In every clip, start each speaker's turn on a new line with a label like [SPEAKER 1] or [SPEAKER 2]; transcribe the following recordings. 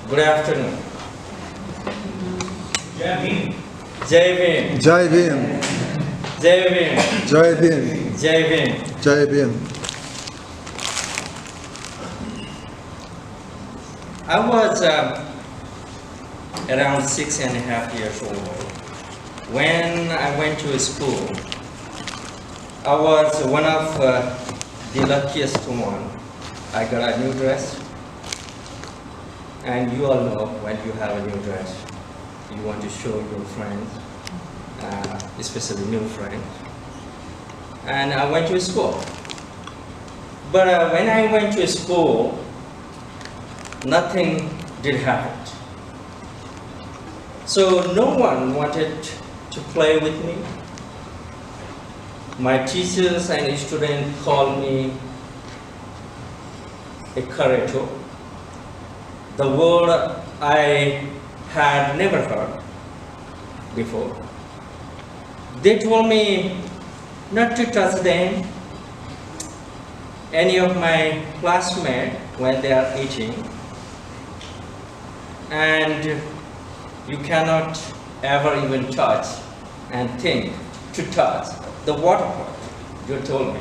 [SPEAKER 1] Good afternoon.
[SPEAKER 2] Jai Bhim.
[SPEAKER 1] Jai Bhim.
[SPEAKER 3] Jai Bhim.
[SPEAKER 1] Jai Bhim.
[SPEAKER 3] Jai Bhim.
[SPEAKER 1] Jai Bhim.
[SPEAKER 3] Jai Bhim.
[SPEAKER 1] I was around 6.5 years old when I went to school. I was one of the luckiest one. I got a new dress. And you all know when you have a new dress, you want to show your friends, especially new friends. And I went to school. But when I went to school, nothing did happen. So no one wanted to play with me. My teachers and students called me a character. The word I had never heard before. They told me not to touch them, any of my classmates when they are eating, and you cannot ever even touch and think to touch the water pot, you told me.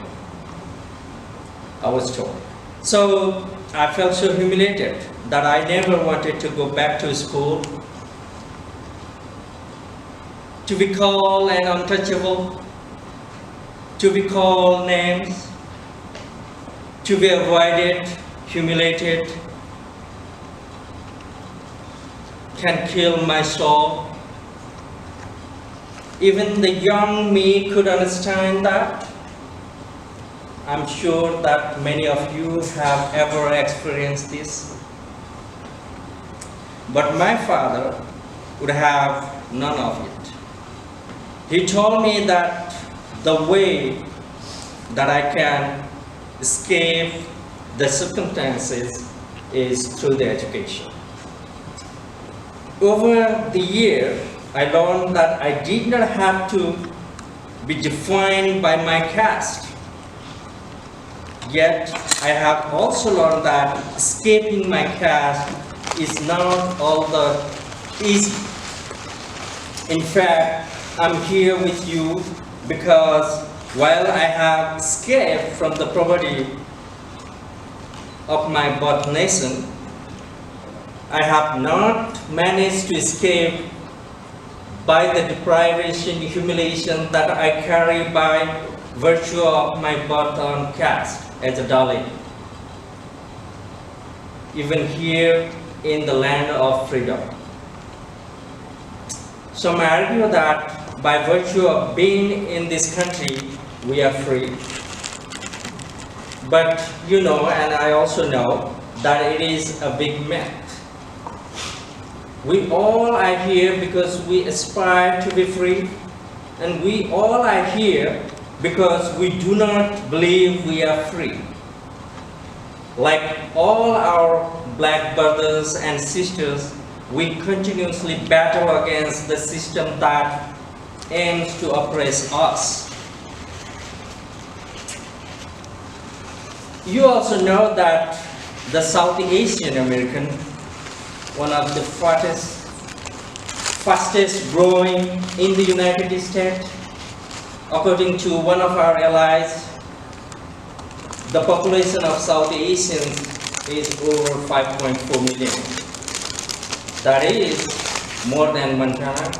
[SPEAKER 1] I was told. So I felt so humiliated that I never wanted to go back to school, to be called an untouchable, to be called names, to be avoided, humiliated, can kill my soul. Even the young me could understand that. I'm sure that many of you have ever experienced this. But my father would have none of it. He told me that the way that I can escape the circumstances is through the education. Over the year, I learned that I did not have to be defined by my caste. Yet, I have also learned that escaping my caste is not all the easy. In fact, I'm here with you because while I have escaped from the poverty of my birth nation, I have not managed to escape by the deprivation, humiliation that I carry by virtue of my birth and caste as a Dalit. Even here in the land of freedom. Some argue that by virtue of being in this country, we are free. But you know, and I also know, that it is a big myth. We all are here because we aspire to be free, and we all are here because we do not believe we are free. Like all our black brothers and sisters, we continuously battle against the system that aims to oppress us. You also know that the South Asian American, one of the fastest growing in the United States, according to one of our allies, the population of South Asians is over 5.4 million. That is more than Montana,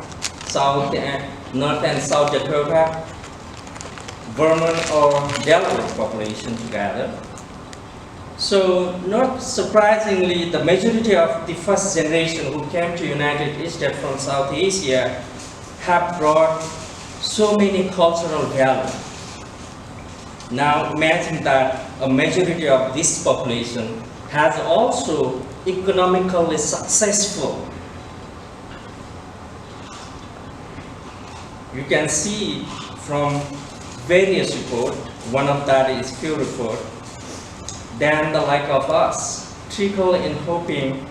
[SPEAKER 1] North and South Dakota, Vermont or Delaware population together. So, not surprisingly, the majority of the first generation who came to United States from South Asia have brought so many cultural values. Now imagine that a majority of this population has also economically successful. You can see from various reports, one of that is Pew report, then the like of us trickle in hoping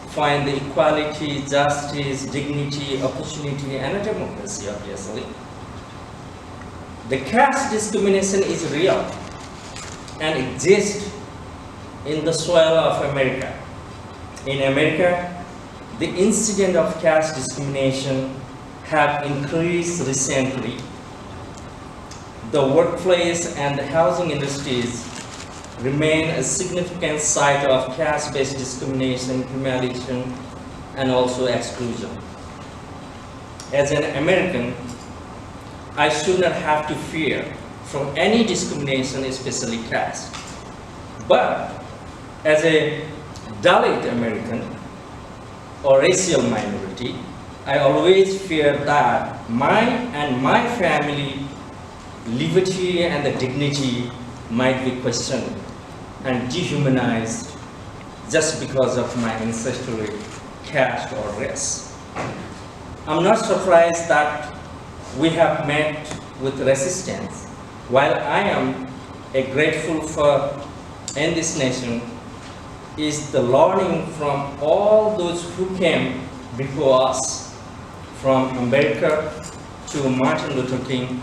[SPEAKER 1] find the equality, justice, dignity, opportunity, and democracy, obviously. The caste discrimination is real and exists in the soil of America. In America, the incident of caste discrimination have increased recently. The workplace and the housing industries remain a significant site of caste-based discrimination, humiliation, and also exclusion. As an American, I should not have to fear from any discrimination, especially caste. But as a Dalit American or racial minority, I always fear that my family liberty and the dignity might be questioned and dehumanized just because of my ancestral caste or race. I'm not surprised that we have met with resistance. While I am grateful for in this nation is the learning from all those who came before us, from America to Martin Luther King.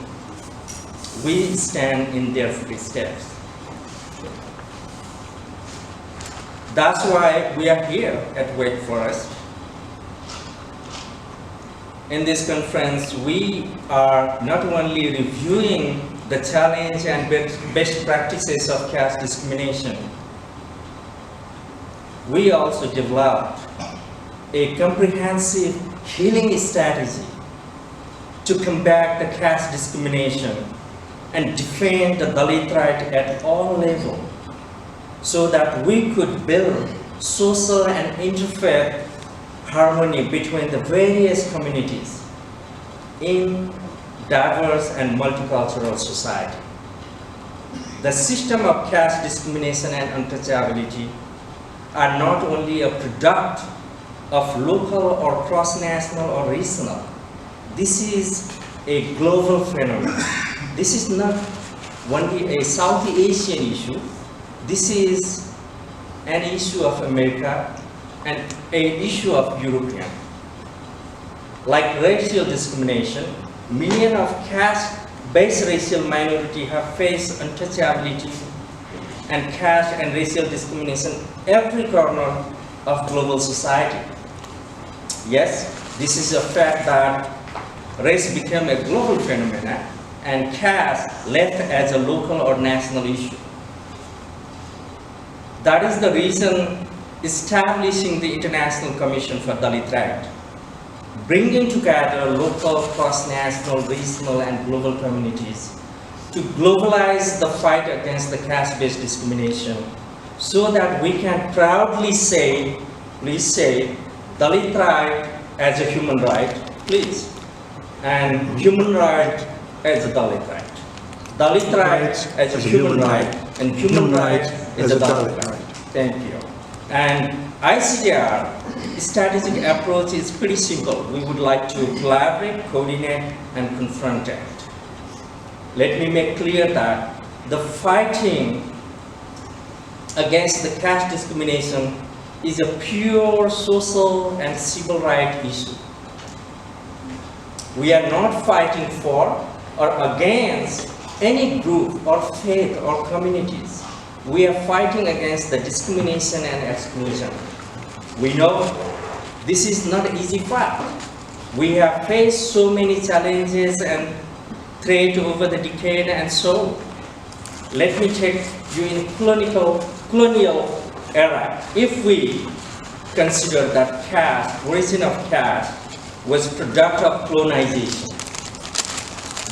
[SPEAKER 1] We stand in their footsteps. That's why we are here at Wake Forest. In this conference, we are not only reviewing the challenge and best practices of caste discrimination, we also developed a comprehensive healing strategy to combat the caste discrimination and defend the Dalit right at all levels so that we could build social and interfaith harmony between the various communities in diverse and multicultural society. The system of caste discrimination and untouchability are not only a product of local or cross-national or regional. This is a global phenomenon. This is not only a South Asian issue. This is an issue of America and an issue of European. Like racial discrimination, millions of caste-based racial minorities have faced untouchability and caste and racial discrimination every corner of global society. Yes, this is a fact that race became a global phenomenon and caste left as a local or national issue. That is the reason establishing the International Commission for Dalit Rights, bringing together local, cross-national, regional, and global communities to globalize the fight against the caste-based discrimination so that we can proudly say, please say, Dalit right as a human right, please, and human right as a Dalit right. Dalit right as a human right, and human right as a Dalit right. Thank you. And ICDR strategic approach is pretty simple. We would like to collaborate, coordinate, and confront it. Let me make clear that the fighting against the caste discrimination is a pure social and civil rights issue. We are not fighting for or against any group or faith or communities. We are fighting against the discrimination and exclusion. We know this is not an easy fight. We have faced so many challenges and threats over the decade, and so let me take you in colonial era. If we consider that caste, origin of caste, was product of colonization,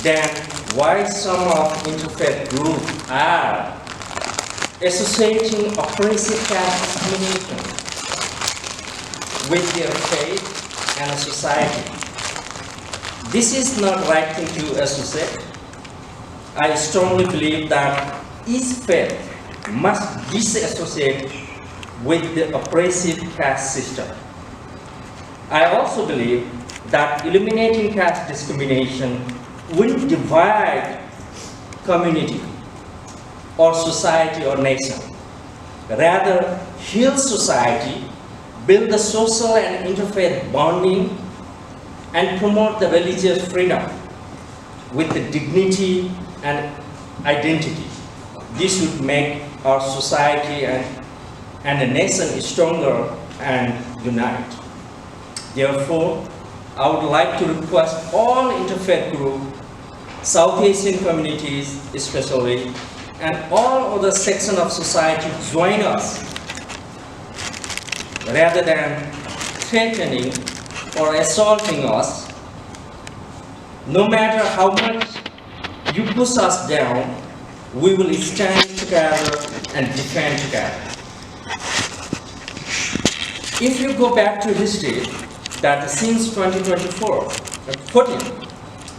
[SPEAKER 1] then why some of interfaith groups are associating oppressive caste discrimination with their faith and society? This is not right thing to associate. I strongly believe that each faith must disassociate with the oppressive caste system. I also believe that eliminating caste discrimination will divide community or society or nation. Rather, heal society, build the social and interfaith bonding, and promote the religious freedom with the dignity and identity. This would make our society and a nation stronger and unite. Therefore, I would like to request all interfaith groups, South Asian communities especially, and all other sections of society join us rather than threatening or assaulting us. No matter how much you push us down, we will stand together and defend together. If you go back to history, that since 2014,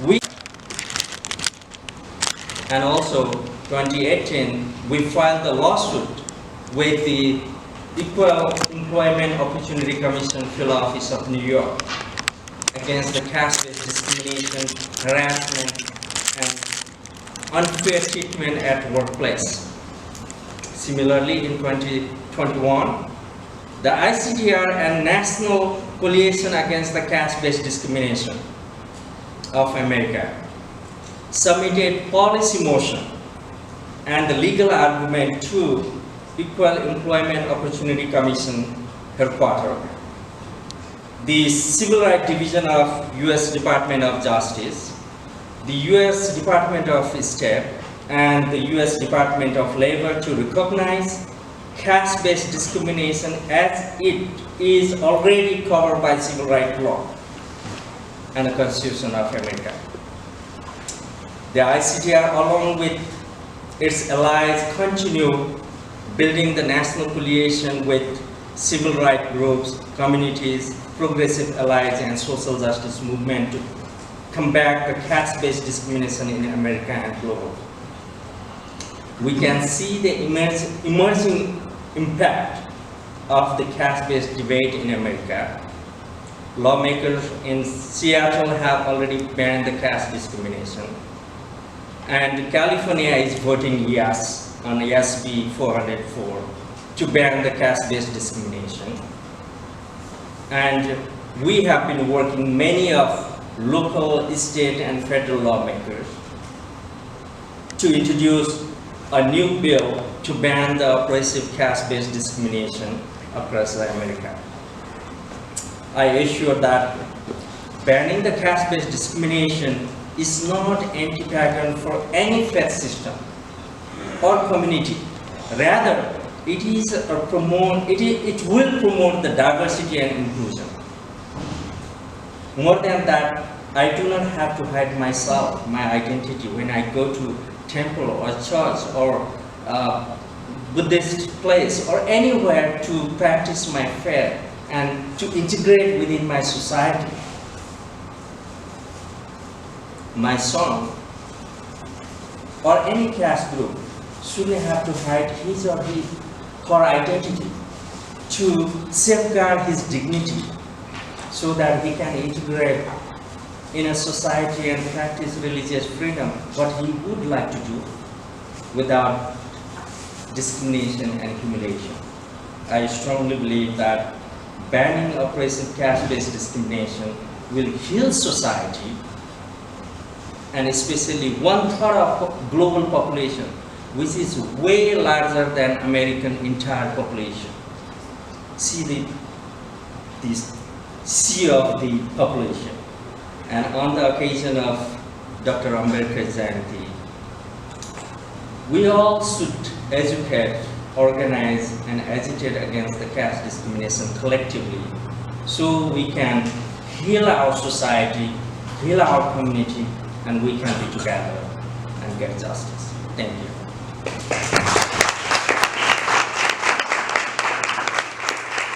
[SPEAKER 1] we and also 2018, we filed the lawsuit with the Equal Employment Opportunity Commission Field Office of New York against the caste-based discrimination, harassment, and unfair treatment at workplace. Similarly, in 2021, the ICTR and National Coalition Against the Caste-Based Discrimination of America submitted policy motion and the legal argument to Equal Employment Opportunity Commission headquarters. The Civil Rights Division of U.S. Department of Justice, the U.S. Department of State, and the U.S. Department of Labor to recognize caste-based discrimination as it is already covered by civil rights law and the Constitution of America. The ICTR, along with its allies, continue building the national coalition with civil rights groups, communities, progressive allies, and social justice movement to combat the caste-based discrimination in America and global. We can see the emerging impact of the caste-based debate in America. Lawmakers in Seattle have already banned the caste discrimination, and California is voting yes on SB 404 to ban the caste-based discrimination. And we have been working many of local, state, and federal lawmakers to introduce a new bill to ban the oppressive caste-based discrimination across America. I assure that banning the caste-based discrimination is not anti-pagan for any faith system or community. Rather, it will promote the diversity and inclusion. More than that, I do not have to hide myself, my identity, when I go to temple or church or Buddhist place or anywhere to practice my faith and to integrate within my society. My son or any caste group shouldn't have to hide his or her identity to safeguard his dignity so that he can integrate in a society and practice religious freedom, what he would like to do without discrimination and humiliation. I strongly believe that banning oppressive caste-based discrimination will heal society, and especially 1/3 of global population, which is way larger than American entire population. See this sea of the population. And on the occasion of Dr. Ambedkar's Jayanti, we all should educate, organize, and agitate against the caste discrimination collectively so we can heal our society, heal our community, and we can be together and get justice. Thank you.